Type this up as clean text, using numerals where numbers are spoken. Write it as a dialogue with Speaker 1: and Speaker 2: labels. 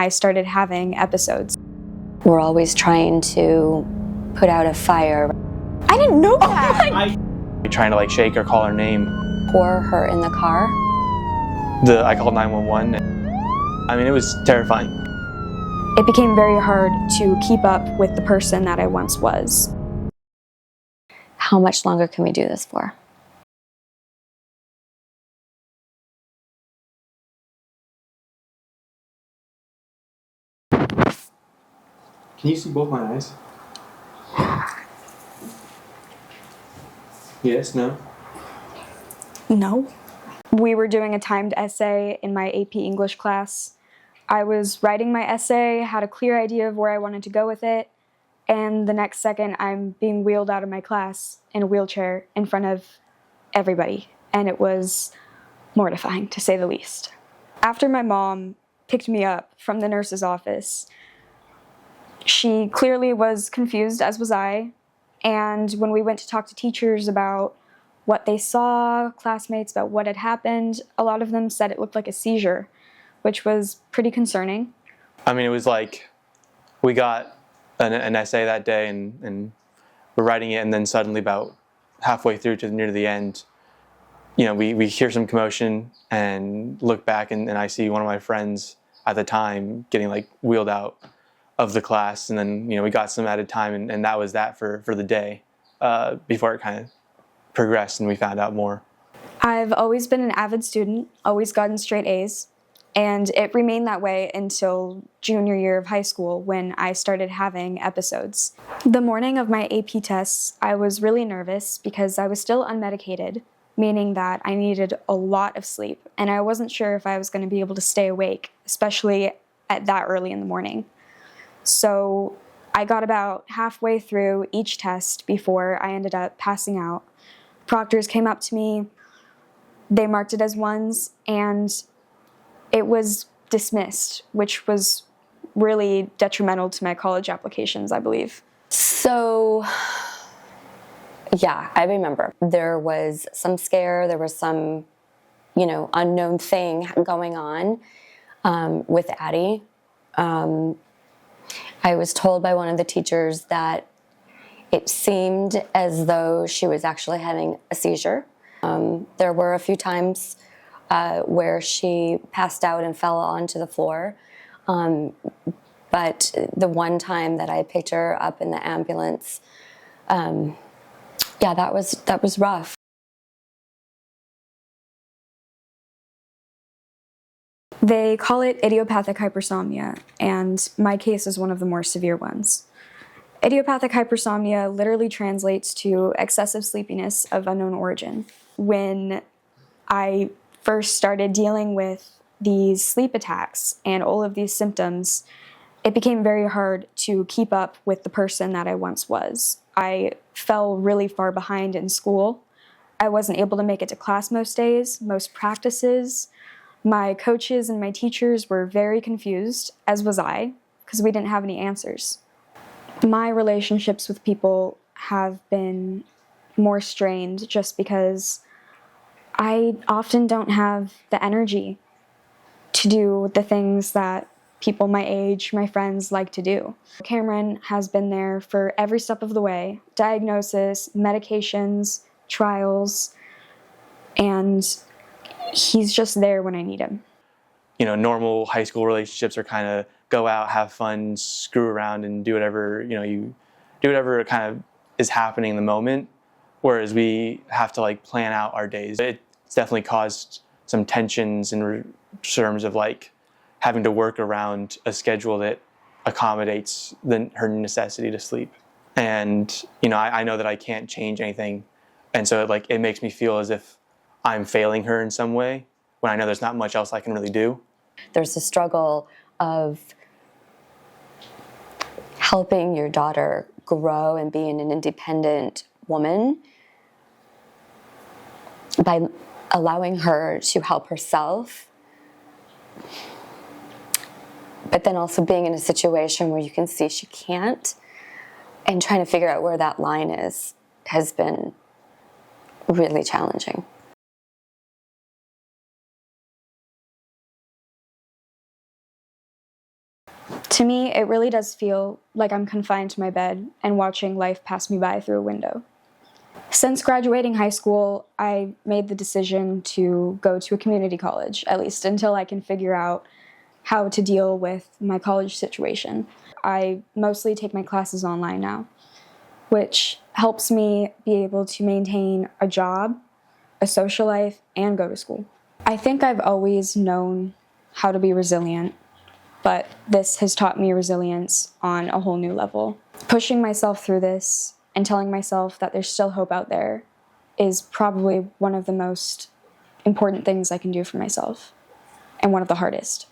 Speaker 1: I started having episodes.
Speaker 2: We're always trying to put out a fire.
Speaker 1: I didn't know that!
Speaker 3: Trying to like shake or call her name.
Speaker 2: Pour her in the car.
Speaker 3: I called 911. I mean, it was terrifying.
Speaker 1: It became very hard to keep up with the person that I once was.
Speaker 2: How much longer can we do this for?
Speaker 3: Can you see both my eyes? Yes, no?
Speaker 1: No. We were doing a timed essay in my AP English class. I was writing my essay, had a clear idea of where I wanted to go with it, and the next second I'm being wheeled out of my class in a wheelchair in front of everybody, and it was mortifying, to say the least. After my mom picked me up from the nurse's office, she clearly was confused, as was I, and when we went to talk to teachers about what they saw, classmates about what had happened, a lot of them said it looked like a seizure, which was pretty concerning.
Speaker 3: I mean, it was like we got an essay that day and we're writing it, and then suddenly about halfway through to near the end, you know, we hear some commotion and look back, and I see one of my friends at the time getting like wheeled out of the class, and then, you know, we got some added time, and that was that for the day before it kind of progressed and we found out more.
Speaker 1: I've always been an avid student, always gotten straight A's, and it remained that way until junior year of high school when I started having episodes. The morning of my AP tests, I was really nervous because I was still unmedicated, meaning that I needed a lot of sleep, and I wasn't sure if I was going to be able to stay awake, especially at that early in the morning. So I got about halfway through each test before I ended up passing out. Proctors came up to me, they marked it as ones, and it was dismissed, which was really detrimental to my college applications, I believe.
Speaker 2: So, yeah, I remember. There was some scare, there was some, you know, unknown thing going on with Addie. I was told by one of the teachers that it seemed as though she was actually having a seizure. There were a few times where she passed out and fell onto the floor. But the one time that I picked her up in the ambulance, yeah, that was rough.
Speaker 1: They call it idiopathic hypersomnia, and my case is one of the more severe ones. Idiopathic hypersomnia literally translates to excessive sleepiness of unknown origin. When I first started dealing with these sleep attacks and all of these symptoms, it became very hard to keep up with the person that I once was. I fell really far behind in school. I wasn't able to make it to class most days, most practices. My coaches and my teachers were very confused, as was I, because we didn't have any answers. My relationships with people have been more strained just because I often don't have the energy to do the things that people my age, my friends, like to do. Kameron has been there for every step of the way: diagnosis, medications, trials, and he's just there when I need him.
Speaker 3: You know, normal high school relationships are kind of go out, have fun, screw around, and do whatever, you know, you do whatever kind of is happening in the moment. Whereas we have to like plan out our days. It's definitely caused some tensions in terms of like having to work around a schedule that accommodates her necessity to sleep. And, you know, I know that I can't change anything. And so it makes me feel as if I'm failing her in some way when I know there's not much else I can really do.
Speaker 2: There's a struggle of helping your daughter grow and being an independent woman by allowing her to help herself, but then also being in a situation where you can see she can't, and trying to figure out where that line is has been really challenging.
Speaker 1: To me, it really does feel like I'm confined to my bed and watching life pass me by through a window. Since graduating high school, I made the decision to go to a community college, at least until I can figure out how to deal with my college situation. I mostly take my classes online now, which helps me be able to maintain a job, a social life, and go to school. I think I've always known how to be resilient, but this has taught me resilience on a whole new level. Pushing myself through this and telling myself that there's still hope out there is probably one of the most important things I can do for myself, and one of the hardest.